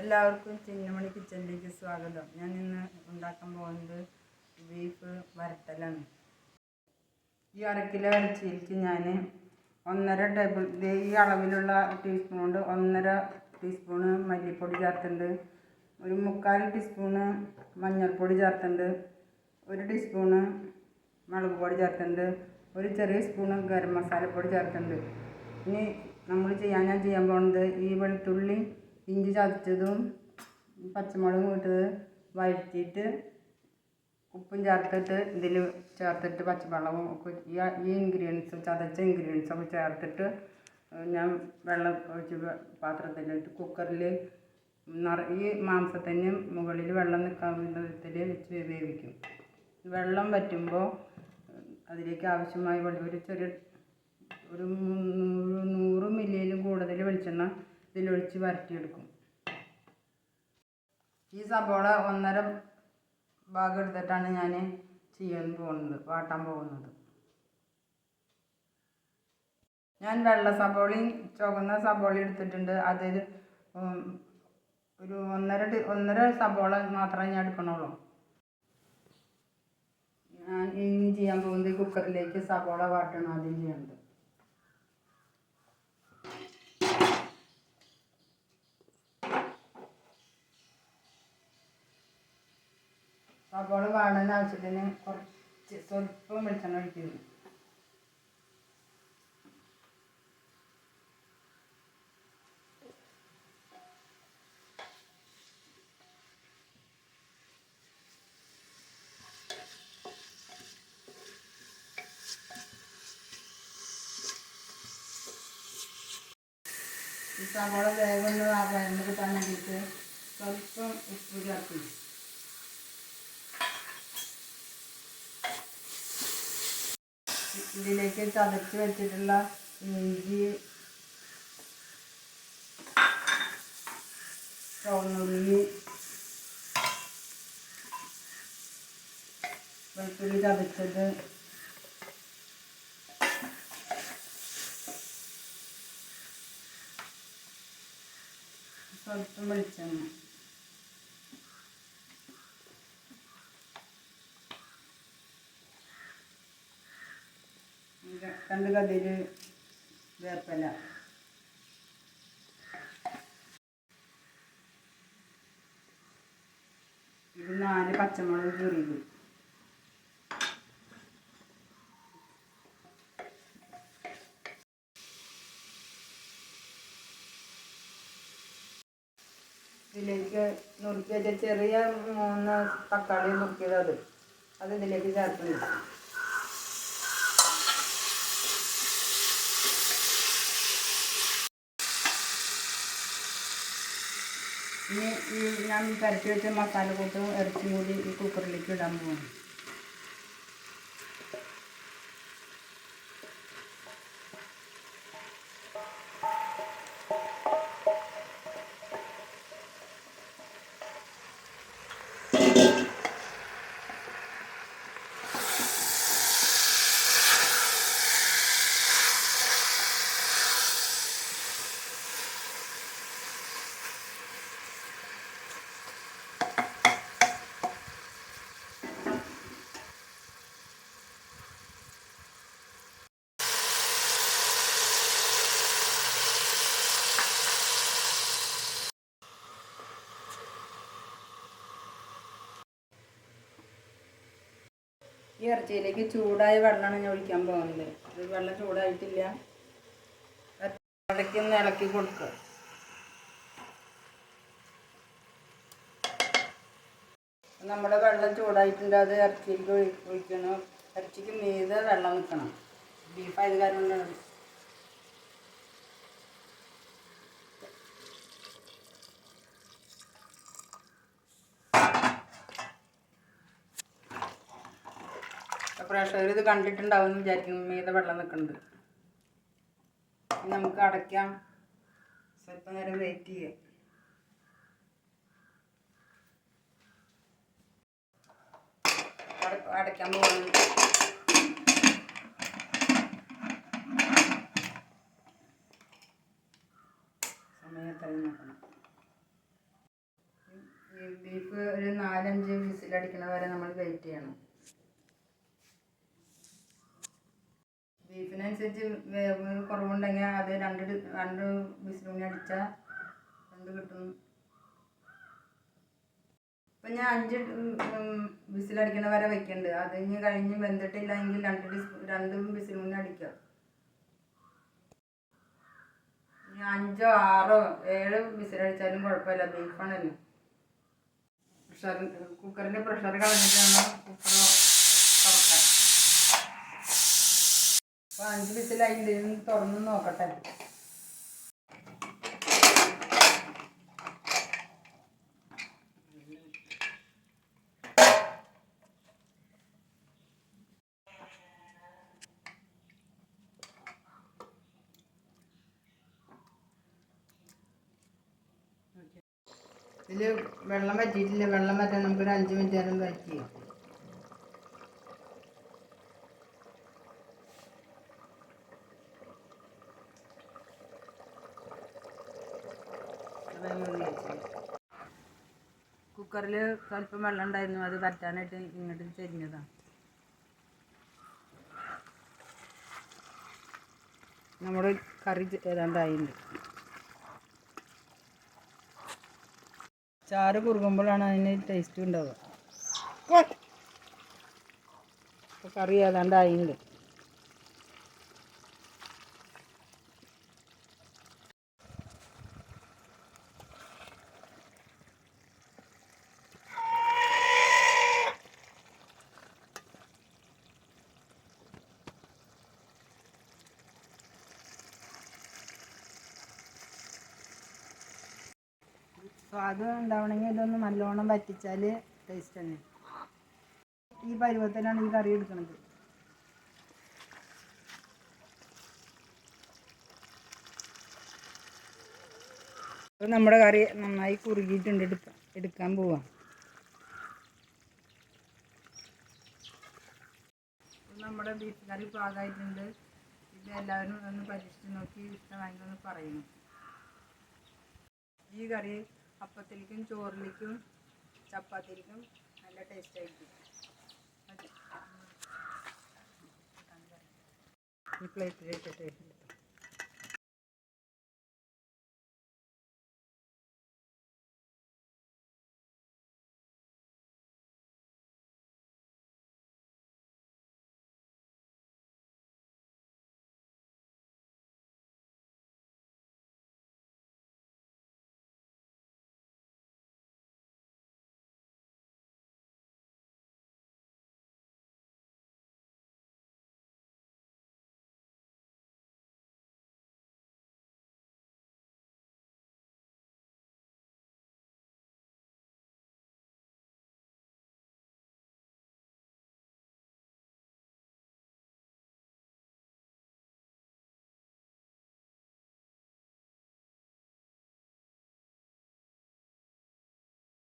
എല്ലാവർക്കും ചിന്നമണി കിച്ചണിലേക്ക് സ്വാഗതം. ഞാൻ ഇന്ന് ഉണ്ടാക്കാൻ പോകുന്നത് ബീഫ് വരട്ടലാണ്. ഈ 1/2 കിലോ ഇറച്ചിയിലേക്ക് ഞാൻ 1.5 ടേബിൾ ഈ അളവിലുള്ള ടീസ്പൂൺ കൊണ്ട് 1.5 ടീസ്പൂണ് മല്ലിപ്പൊടി ചേർത്തിട്ടുണ്ട്, 1/4 ടീസ്പൂണ് മഞ്ഞൾപ്പൊടി ചേർത്തിട്ടുണ്ട്, 1 ടീസ്പൂണ് മുളക് പൊടി ചേർത്തിട്ടുണ്ട്, ഒരു ചെറിയ സ്പൂണ് ഗരം മസാലപ്പൊടി ചേർത്തിട്ടുണ്ട്. ഇനി ഞാൻ ചെയ്യാൻ പോകുന്നത് ഈ വെളുത്തുള്ളി ഇഞ്ചി ചതച്ചതും പച്ചമുളകും ഇട്ടത് വഴറ്റിയിട്ട് ഉപ്പും ചേർത്തിട്ട് ഇതിൽ ചേർത്തിട്ട് പച്ചമുളകും ഒക്കെ ഈ ഇൻഗ്രീഡിയൻസ് ചതച്ച ഇൻഗ്രീഡിയൻസൊക്കെ ചേർത്തിട്ട് ഞാൻ വെള്ളം ഒഴിച്ച് പാത്രത്തിലിട്ട് കുക്കറിൽ ഈ മാംസത്തിന് മുകളിൽ വെള്ളം നിൽക്കാൻ വിധത്തിൽ വെച്ച് വേവിക്കും. വെള്ളം വറ്റുമ്പോൾ അതിലേക്ക് ആവശ്യമായ ഒരു 100 മില്ലിയിലും കൂടുതൽ വെളിച്ചെണ്ണ ഇതിലൊഴിച്ച് വരട്ടിയെടുക്കും. ഈ സബോള 1.5 ഭാഗം എടുത്തിട്ടാണ് ഞാൻ വാട്ടാൻ പോകുന്നത്. ഞാൻ വെള്ള സബോളയും ചുവന്ന സബോളയും എടുത്തിട്ടുണ്ട്. അതിൽ ഒരു 1.5 സബോള മാത്രമേ ഞാൻ എടുക്കണുള്ളൂ. ഞാൻ ഇനി ചെയ്യാൻ പോകുന്നത് കുക്കറിലേക്ക് സബോള വാട്ടണം ആദ്യം ചെയ്യുന്നത്. സബോള വാടാൻ ആവശ്യത്തിന് സ്വല്പം വെളിച്ചെണ്ണ ഒഴിക്കുന്നു. ഈ സബോള വേഗം വഴന്ന് കിട്ടാൻ വേണ്ടിയിട്ട് സ്വല്പം ഉപ്പ് ചേർക്കുന്നു. ഇതിലേക്ക് ചതച്ച് വെച്ചിട്ടുള്ള ഇഞ്ചി, ചുവന്നുള്ളി, വെളുത്തുള്ളി ചതച്ചത്, സ്വല്പം വെളിച്ചെണ്ണ, രണ്ട് കതിര് വേപ്പില, ഇത് 4 പച്ചമുളക് കീറിയത്, ഇതിലേക്ക് നുറുക്കിയത് ചെറിയ 3 തക്കാളി നുറുക്കിയത് അത് ഇതിലേക്ക് ചേർക്കുന്നു. ഇനി ഞാൻ പരത്തി വെച്ച മസാല കൂട്ടും ഇറച്ചിയും കൂടി ഈ കുക്കറിലേക്ക് ഇടാൻ പോകുന്നു. ഈ ഇറച്ചിയിലേക്ക് ചൂടായ വെള്ളമാണ് ഞാൻ ഒഴിക്കാൻ പോകുന്നത്. വെള്ളം ചൂടായിട്ടില്ല. ഇടയ്ക്കൊന്ന് ഇളക്കി കൊടുക്കുക. നമ്മുടെ വെള്ളം ചൂടായിട്ടുണ്ട്. അത് ഇറച്ചിയിലേക്ക് ഒഴിക്കണം. ഇറച്ചിക്ക് മീതെ വെള്ളം നിൽക്കണം. ബീഫായത് കാരണം പ്രേക്ഷകർ ഇത് കണ്ടിട്ടുണ്ടാവും എന്ന് വിചാരിക്കും. മീതെ വെള്ളം നിൽക്കുന്നുണ്ട്. നമുക്ക് അടയ്ക്കാം. സ്വല്പം നേരം വെയിറ്റ് ചെയ്യാം. അടയ്ക്കാൻ പോകുന്നു. സമയം നോക്കണം. വിസിലടിക്കണ വരെ നമ്മൾ വെയിറ്റ് ചെയ്യണം. ബീഫിനനുസരിച്ച് വേവ് കുറവുണ്ടെങ്കിൽ അത് രണ്ട് വിസിലൂടി അടിച്ചാൽ എന്ത് കിട്ടും. ഇപ്പം ഞാൻ 5 വിസിലടിക്കണ വരെ വെക്കുന്നുണ്ട്. അത് ഇനി കഴിഞ്ഞ് വെന്തിട്ടില്ലെങ്കിൽ 2 വിസിലൂടി അടിക്കുക. ഇനി 5, 6, 7 വിസിലടിച്ചാലും കുഴപ്പമില്ല, ബീഫാണല്ലോ. കുക്കറിൻ്റെ പ്രഷർ കളഞ്ഞിട്ട് വേണം കുക്കർ തുറക്കാൻ. അപ്പോൾ 5 വിസിലായിട്ട് തുറന്ന് നോക്കട്ടെ. ഇതിൽ വെള്ളം വറ്റിയിട്ടില്ല. വെള്ളം വറ്റാൻ നമുക്കൊരു 5 മിനിറ്റ് നേരം വെയിറ്റ് ചെയ്യാം. കുക്കറിൽ സ്വല്പം വെള്ളം ഉണ്ടായിരുന്നു, അത് വറ്റാനായിട്ട് ഇങ്ങോട്ട് ചെരിഞ്ഞതാണ്. നമ്മുടെ കറി ഏതാണ്ടായിട്ടുണ്ട്. ചാറ് കുറുകുമ്പോഴാണ് അതിന് ടേസ്റ്റ് ഉണ്ടാവുക. അപ്പോൾ കറി ഏതാണ്ടായിട്ടുണ്ട്. സ്വാദ് ഉണ്ടാവണമെങ്കിൽ ഇതൊന്ന് നല്ലോണം വറ്റിച്ചാൽ ടേസ്റ്റ് തന്നെ. ഈ പരുവത്തിലാണ് ഈ കറി എടുക്കുന്നത്. അപ്പോൾ നമ്മുടെ കറി നന്നായി കുറുകിയിട്ടുണ്ട്. എടുക്കാൻ പോവാം. നമ്മുടെ ബീഫ് കറി പാകമായിട്ടുണ്ട്. ഇത് എല്ലാവരും ഒന്ന് പരീക്ഷിച്ച് നോക്കി ഇഷ്ടമായെന്ന് പറയുന്നു. ഈ കറി അപ്പത്തിലേക്കും ചോറിലേക്കും ചപ്പാത്തിയിലേക്കും നല്ല ടേസ്റ്റ് ആയിരിക്കും. ഈ പ്ലേറ്റിലേക്ക്